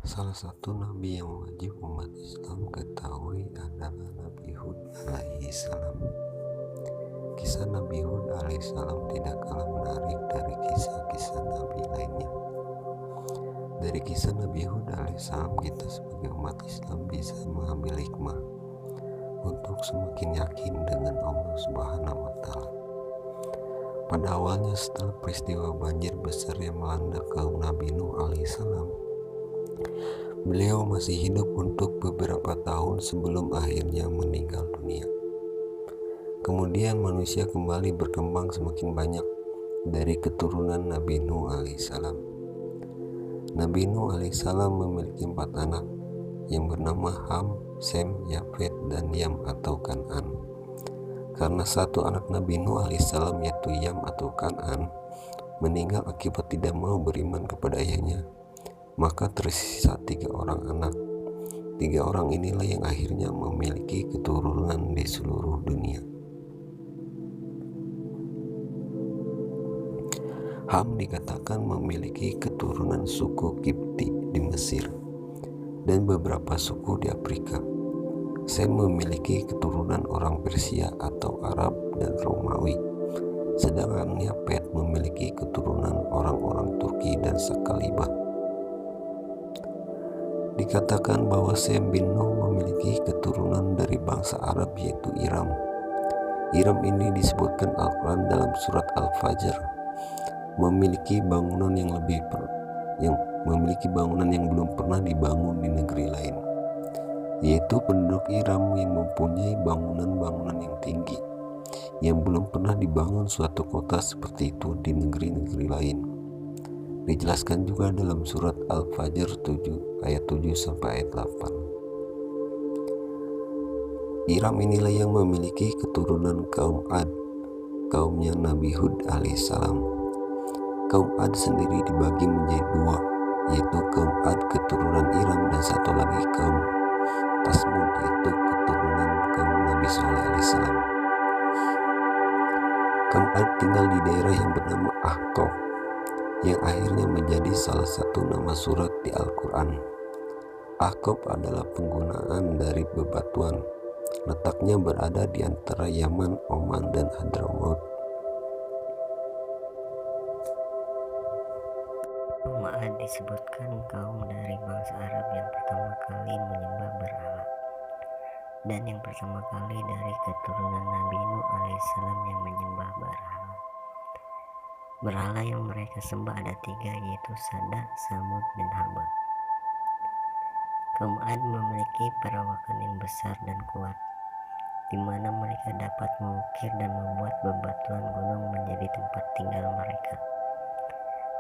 Salah satu nabi yang wajib umat Islam ketahui adalah Nabi Hud alaihi salam. Kisah Nabi Hud alaihi salam tidak kalah menarik dari kisah-kisah nabi lainnya. Dari kisah Nabi Hud alaihi salam, kita sebagai umat Islam bisa mengambil hikmah untuk semakin yakin dengan Allah Subhanahu wa Ta'ala. Pada awalnya, setelah peristiwa banjir besar yang melanda kaum Nabi Nuh alaihissalam, beliau masih hidup untuk beberapa tahun sebelum akhirnya meninggal dunia. Kemudian manusia kembali berkembang semakin banyak dari keturunan Nabi Nuh alaihissalam. Nabi Nuh alaihissalam memiliki 4 anak yang bernama Ham, Sem, Yafet, dan Yam atau Kan'an. Karena satu anak Nabi Nuh alaihissalam, yaitu Yam atau Kan'an, meninggal akibat tidak mau beriman kepada ayahnya, maka tersisa 3 orang anak. 3 orang inilah yang akhirnya memiliki keturunan di seluruh dunia. Ham dikatakan memiliki keturunan suku Kipti di Mesir dan beberapa suku di Afrika. Sem memiliki keturunan orang Persia atau Arab dan Romawi, sedangkan Yafet memiliki keturunan orang-orang Turki dan Sakalibah. Dikatakan bahwa Sem bin Nuh memiliki keturunan dari bangsa Arab, yaitu Iram. Iram ini disebutkan Al-Quran dalam surat Al-Fajr, memiliki bangunan yang belum pernah dibangun di negeri lain, yaitu penduduk Iram yang mempunyai bangunan-bangunan yang tinggi yang belum pernah dibangun suatu kota seperti itu di negeri-negeri lain. Dijelaskan juga dalam surat Al-Fajr 7 ayat 7 sampai ayat 8. Iram inilah yang memiliki keturunan kaum Ad, kaumnya Nabi Hud alaihissalam. Kaum Ad sendiri dibagi menjadi 2, yaitu kaum Ad keturunan Iram dan satu lagi kaum Tasmud, yaitu keturunan kaum Nabi Saleh alaihissalam. Kaum Ad tinggal di daerah yang bernama Ahqaf, yang akhirnya menjadi salah satu nama surat di Al-Quran. Ahqaf adalah penggunaan dari bebatuan. Letaknya berada di antara Yaman, Oman, dan Hadramaut. Ma'ad disebutkan kaum dari bangsa Arab yang pertama kali menyembah berhala, dan yang pertama kali dari keturunan Nabi Nuh alaihissalam yang menyembah berhala. Berhala yang mereka sembah ada 3, yaitu Sada, Samud, dan Haba. Kaum Ad memiliki perawakan yang besar dan kuat, di mana mereka dapat mengukir dan membuat bebatuan gunung menjadi tempat tinggal mereka.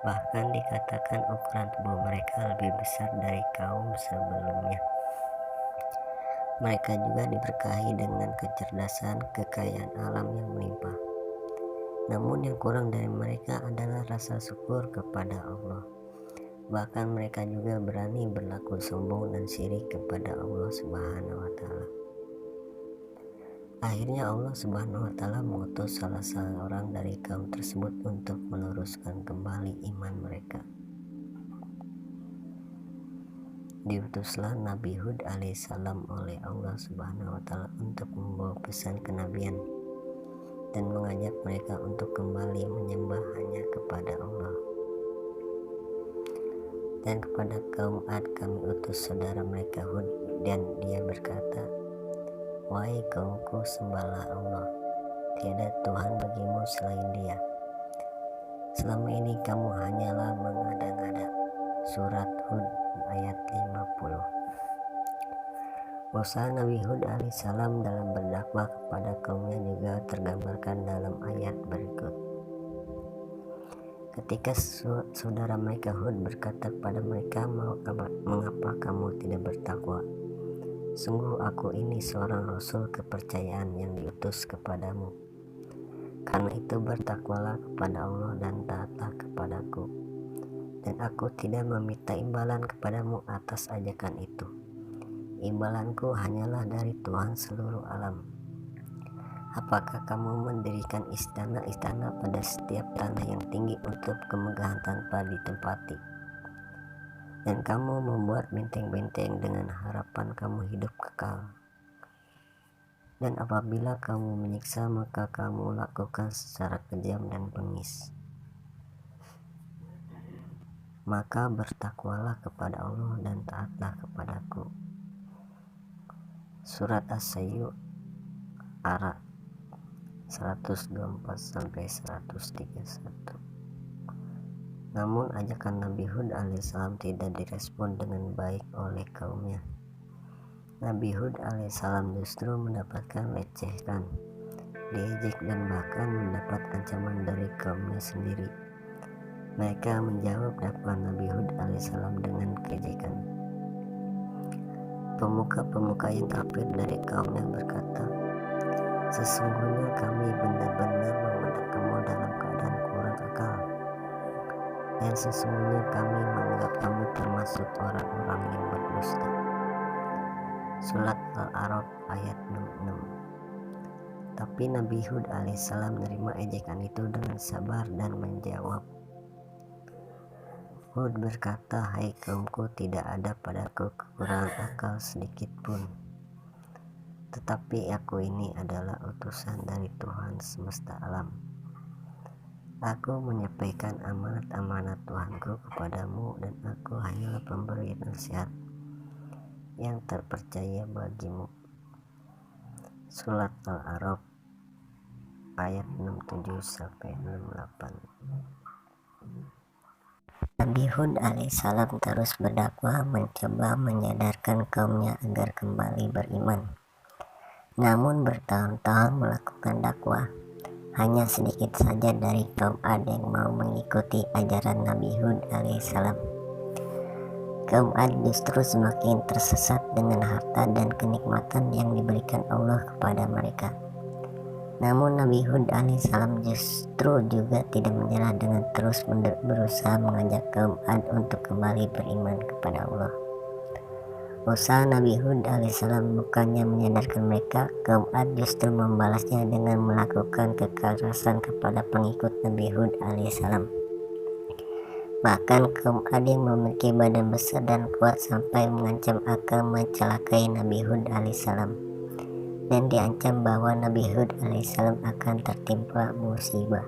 Bahkan dikatakan ukuran tubuh mereka lebih besar dari kaum sebelumnya. Mereka juga diberkahi dengan kecerdasan, kekayaan alam yang melimpah. Namun yang kurang dari mereka adalah rasa syukur kepada Allah. Bahkan mereka juga berani berlaku sombong dan syirik kepada Allah Subhanahu wa Ta'ala. Akhirnya Allah Subhanahu wa Ta'ala mengutus salah seorang dari kaum tersebut untuk meluruskan kembali iman mereka. Diutuslah Nabi Hud alaihissalam oleh Allah Subhanahu wa Ta'ala untuk membawa pesan kenabian dan mengajak mereka untuk kembali menyembah hanya kepada Allah. Dan kepada kaum Ad kami utus saudara mereka Hud, dan dia berkata, "Wahai kaumku, sembahlah Allah, tiada Tuhan bagimu selain Dia. Selama ini kamu hanyalah mengada-ngada." Surat Hud ayat 50. Usaha Nabi Hud alaihissalam dalam berdakwah kepada kaumnya juga tergambarkan dalam ayat berikut. Ketika saudara mereka Hud berkata kepada mereka, "Mengapa kamu tidak bertakwa? Sungguh aku ini seorang rasul kepercayaan yang diutus kepadamu. Karena itu bertakwalah kepada Allah dan taatlah kepadaku. Dan aku tidak meminta imbalan kepadamu atas ajakan itu. Imbalanku hanyalah dari Tuhan seluruh alam. Apakah kamu mendirikan istana-istana pada setiap tanah yang tinggi untuk kemegahan tanpa ditempati? dan kamu membuat benteng-benteng dengan harapan kamu hidup kekal. Dan apabila kamu menyiksa, maka kamu lakukan secara kejam dan bengis. Maka bertakwalah kepada Allah dan taatlah kepadaku. Surat As-Sayyu Ara 124-131. Namun ajakan Nabi Hud alaihissalam tidak direspon dengan baik oleh kaumnya. Nabi Hud alaihissalam justru mendapatkan lecehan, diejek dan bahkan mendapat ancaman dari kaumnya sendiri. Mereka menjawab dakwaan Nabi Hud alaihissalam dengan keejekan. Pemuka-pemuka yang kafir dari kaumnya berkata, "Sesungguhnya kami benar-benar memandang kamu dalam keadaan kurang akal. Dan sesungguhnya kami menganggap kamu termasuk orang-orang yang berdusta." Surat Al-A'raf ayat 66. Tapi Nabi Hud alaihissalam menerima ejekan itu dengan sabar dan menjawab. Hud berkata, "Hai kaumku, tidak ada padaku kekurangan akal sedikit pun. Tetapi aku ini adalah utusan dari Tuhan semesta alam. Aku menyampaikan amanat-amanat Tuhanku kepadamu dan aku hanyalah pemberi nasihat yang terpercaya bagimu." Surat Al-A'raf ayat 67-68. Nabi Hud alaihissalam terus berdakwah, mencoba menyadarkan kaumnya agar kembali beriman. Namun bertahun-tahun melakukan dakwah, hanya sedikit saja dari kaum Ad yang mau mengikuti ajaran Nabi Hud alaihissalam. Kaum Ad justru semakin tersesat dengan harta dan kenikmatan yang diberikan Allah kepada mereka. Namun Nabi Hud alaihissalam justru juga tidak menyerah dengan terus berusaha mengajak kaum Ad untuk kembali beriman kepada Allah. Usaha Nabi Hud alaihissalam bukannya menyadarkan mereka, kaum Ad justru membalasnya dengan melakukan kekerasan kepada pengikut Nabi Hud alaihissalam. Bahkan kaum Ad yang memiliki badan besar dan kuat sampai mengancam akan mencelakai Nabi Hud alaihissalam, dan diancam bahwa Nabi Hud alaihissalam akan tertimpa musibah.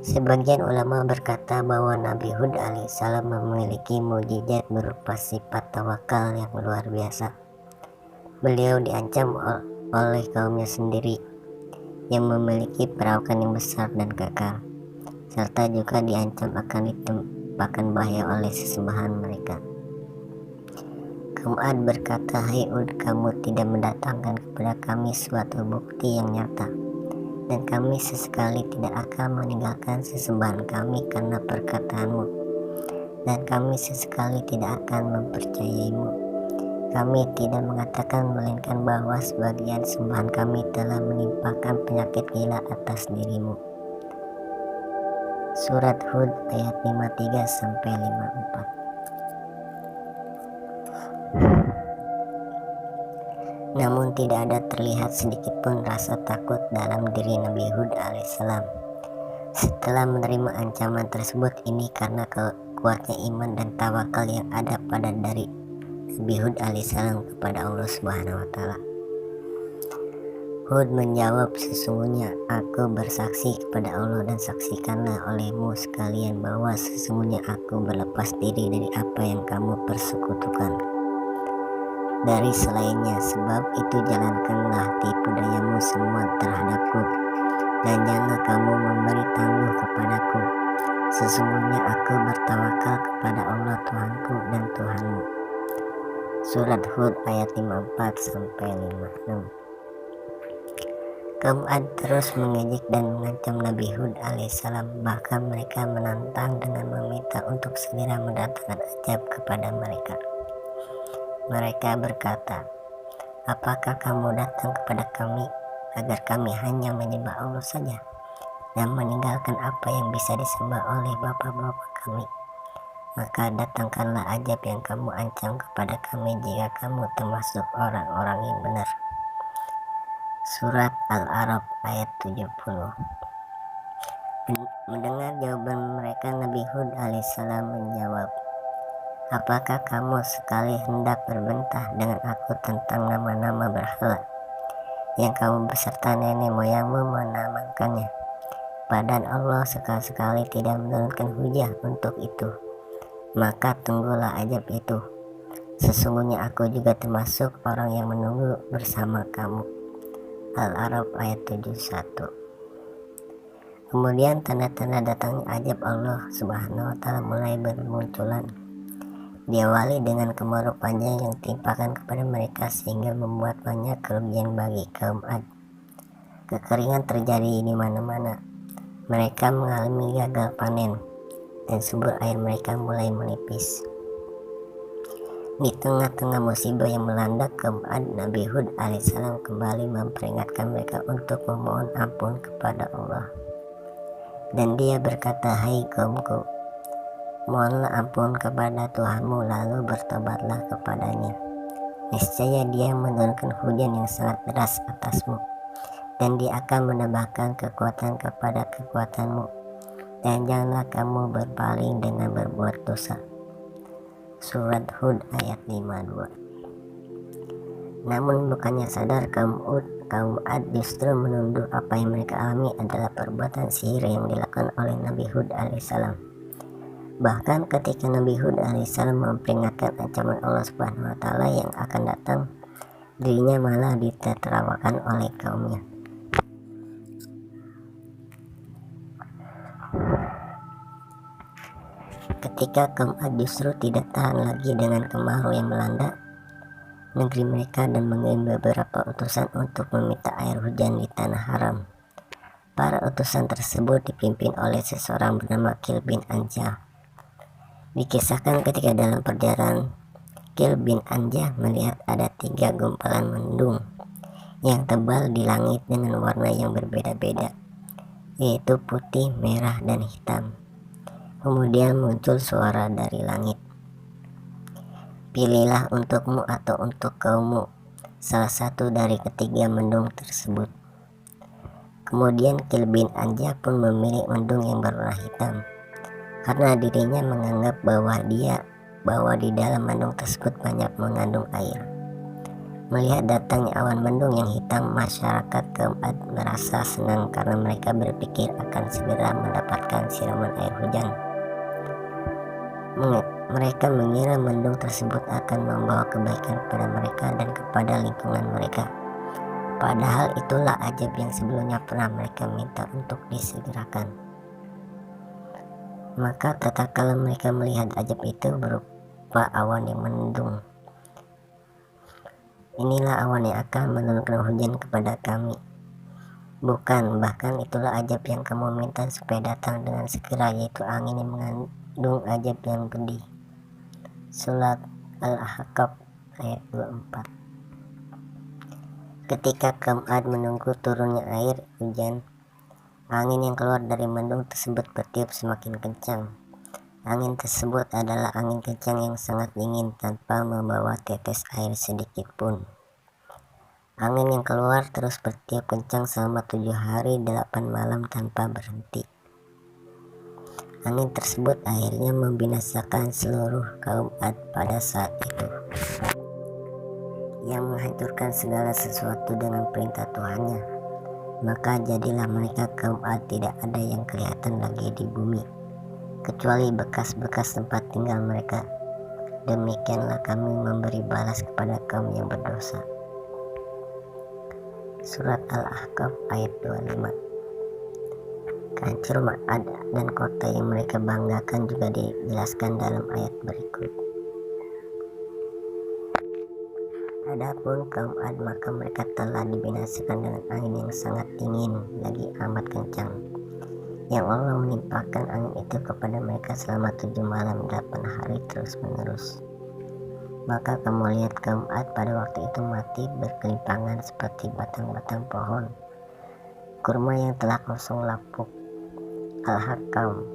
Sebagian ulama berkata bahwa Nabi Hud alaihissalam memiliki mukjizat berupa sifat tawakal yang luar biasa. Beliau diancam oleh kaumnya sendiri yang memiliki perawakan yang besar dan kekal, serta juga diancam akan ditimpakan bahaya oleh sesembahan mereka. Kaum Ad berkata, "Hai Hud, kamu tidak mendatangkan kepada kami suatu bukti yang nyata, dan kami sesekali tidak akan meninggalkan sesembahan kami karena perkataanmu, dan kami sesekali tidak akan mempercayaimu. Kami tidak mengatakan melainkan bahwa sebagian sembahan kami telah menimpakan penyakit gila atas dirimu." Surat Hud ayat 53-54. Namun tidak ada terlihat sedikit pun rasa takut dalam diri Nabi Hud alaihissalam setelah menerima ancaman tersebut. Ini karena kuatnya iman dan tawakal yang ada pada dari Nabi Hud alaihissalam kepada Allah Subhanahu wa Ta'ala. Hud menjawab, "Sesungguhnya aku bersaksi kepada Allah dan saksikanlah olehmu sekalian bahwa sesungguhnya aku berlepas diri dari apa yang kamu persekutukan dari selainnya, sebab itu jalankanlah tipu dayamu semua terhadapku, dan janganlah kamu memberi tangguh kepadaku. Sesungguhnya aku bertawakal kepada Allah Tuhanku dan Tuhanmu." Surat Hud ayat 54-56. Kaum Ad terus mengejek dan mengancam Nabi Hud alaihissalam, bahkan mereka menantang dengan meminta untuk segera mendatangkan azab kepada mereka. Mereka berkata, "Apakah kamu datang kepada kami agar kami hanya menyembah Allah saja dan meninggalkan apa yang bisa disembah oleh bapak-bapak kami? Maka datangkanlah azab yang kamu ancam kepada kami jika kamu termasuk orang-orang yang benar." Surat Al-A'raf ayat 70. Mendengar jawaban mereka, Nabi Hud alaihissalam menjawab, apakah kamu sekali hendak berbantah dengan aku tentang nama-nama berhala yang kamu beserta nenek moyangmu menamakannya? Padahal Allah sekali-sekali tidak menurunkan hujah untuk itu. Maka tunggulah ajab itu. Sesungguhnya aku juga termasuk orang yang menunggu bersama kamu. Al-A'raf ayat 71. Kemudian tanda-tanda datangnya ajab Allah Subhanahu wa Ta'ala mulai bermunculan. Diawali dengan kemarau panjang yang timpakan kepada mereka sehingga membuat banyak kerugian bagi kaum Ad. Kekeringan terjadi di mana-mana. Mereka mengalami gagal panen dan sumber air mereka mulai menipis. Di tengah-tengah musibah yang melanda kaum Ad, Nabi Hud alaihissalam kembali memperingatkan mereka untuk memohon ampun kepada Allah. Dan dia berkata, hai kaumku, mohonlah ampun kepada Tuhanmu lalu bertobatlah kepadanya. Niscaya dia menurunkan hujan yang sangat deras atasmu, dan dia akan menambahkan kekuatan kepada kekuatanmu, dan janganlah kamu berpaling dengan berbuat dosa. Surat Hud ayat 52. Namun bukannya sadar kaum Ad justru menuduh apa yang mereka alami adalah perbuatan sihir yang dilakukan oleh Nabi Hud alaihissalam. Bahkan ketika Nabi Hud alaihissalam memperingatkan ancaman Allah Subhanahu wa Ta'ala yang akan datang, dirinya malah ditertawakan oleh kaumnya. Ketika kaum Ad justru tidak tahan lagi dengan kemarau yang melanda negeri mereka dan mengirim beberapa utusan untuk meminta air hujan di tanah haram. Para utusan tersebut dipimpin oleh seseorang bernama Kil bin Anjah. Dikisahkan ketika dalam perjalanan, Kil bin Anjah melihat ada 3 gumpalan mendung yang tebal di langit dengan warna yang berbeda-beda, yaitu putih, merah, dan hitam. Kemudian muncul suara dari langit, pilihlah untukmu atau untuk kaummu salah satu dari ketiga mendung tersebut. Kemudian Kil bin Anjah pun memilih mendung yang berwarna hitam, karena dirinya menganggap bahwa di dalam mendung tersebut banyak mengandung air. Melihat datangnya awan mendung yang hitam, masyarakat kaum Ad merasa senang karena mereka berpikir akan segera mendapatkan siraman air hujan. Mereka mengira mendung tersebut akan membawa kebaikan kepada mereka dan kepada lingkungan mereka. Padahal itulah ajab yang sebelumnya pernah mereka minta untuk disegerakan. Maka tatkala mereka melihat ajab itu berupa awan yang mendung, inilah awan yang akan menurunkan hujan kepada kami. Bukan, bahkan itulah ajab yang kamu minta supaya datang dengan segera, yaitu angin yang mengandung ajab yang pedih. Surat Al-Ahqaf ayat 24. Ketika kaum Ad menunggu turunnya air hujan, angin yang keluar dari mendung tersebut bertiup semakin kencang. Angin tersebut adalah angin kencang yang sangat dingin tanpa membawa tetes air sedikit pun. Angin yang keluar terus bertiup kencang selama 7 hari 8 malam tanpa berhenti. Angin tersebut akhirnya membinasakan seluruh kaum Ad pada saat itu, yang menghancurkan segala sesuatu dengan perintah Tuhannya. Maka jadilah mereka kaum Ad tidak ada yang kelihatan lagi di bumi, kecuali bekas-bekas tempat tinggal mereka. Demikianlah kami memberi balas kepada kaum yang berdosa. Surat Al-Ahqaf ayat 25. Kehancuran Ad dan kota yang mereka banggakan juga dijelaskan dalam ayat berikut. Adapun kaum Ad, maka mereka telah dibinasakan dengan angin yang sangat dingin lagi amat kencang, yang Allah menimpakan angin itu kepada mereka selama 7 malam 8 hari terus menerus. Maka kamu lihat kaum Ad pada waktu itu mati berkelimpangan seperti batang-batang pohon kurma yang telah kosong lapuk. Al-Hakam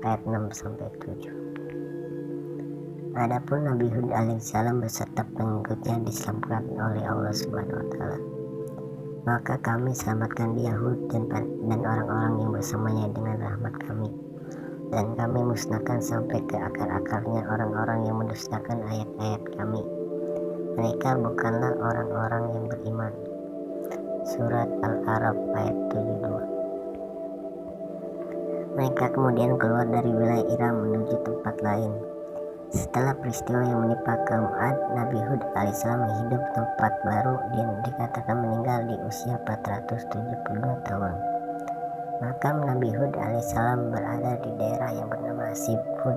ayat 6-7. Adapun Nabi Hud alaihissalam beserta pengikutnya diselamatkan oleh Allah Subhanahu wa Ta'ala. Maka kami selamatkan dia Hud dan orang-orang yang bersamanya dengan rahmat kami, dan kami musnahkan sampai ke akar-akarnya orang-orang yang mendustakan ayat-ayat kami. Mereka bukanlah orang-orang yang beriman. Surat Al-A'raf ayat 72. Mereka kemudian keluar dari wilayah Iram menuju tempat lain. Setelah peristiwa yang menimpa kaum Ad, Nabi Hud alaihissalam hidup tempat baru dan dikatakan meninggal di usia 472 tahun. Makam Nabi Hud alaihissalam berada di daerah yang bernama Sib Hud,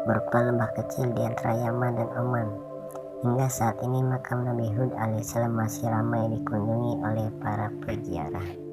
berupa lembah kecil di antara Yaman dan Oman. Hingga saat ini makam Nabi Hud alaihissalam masih ramai dikunjungi oleh para peziarah.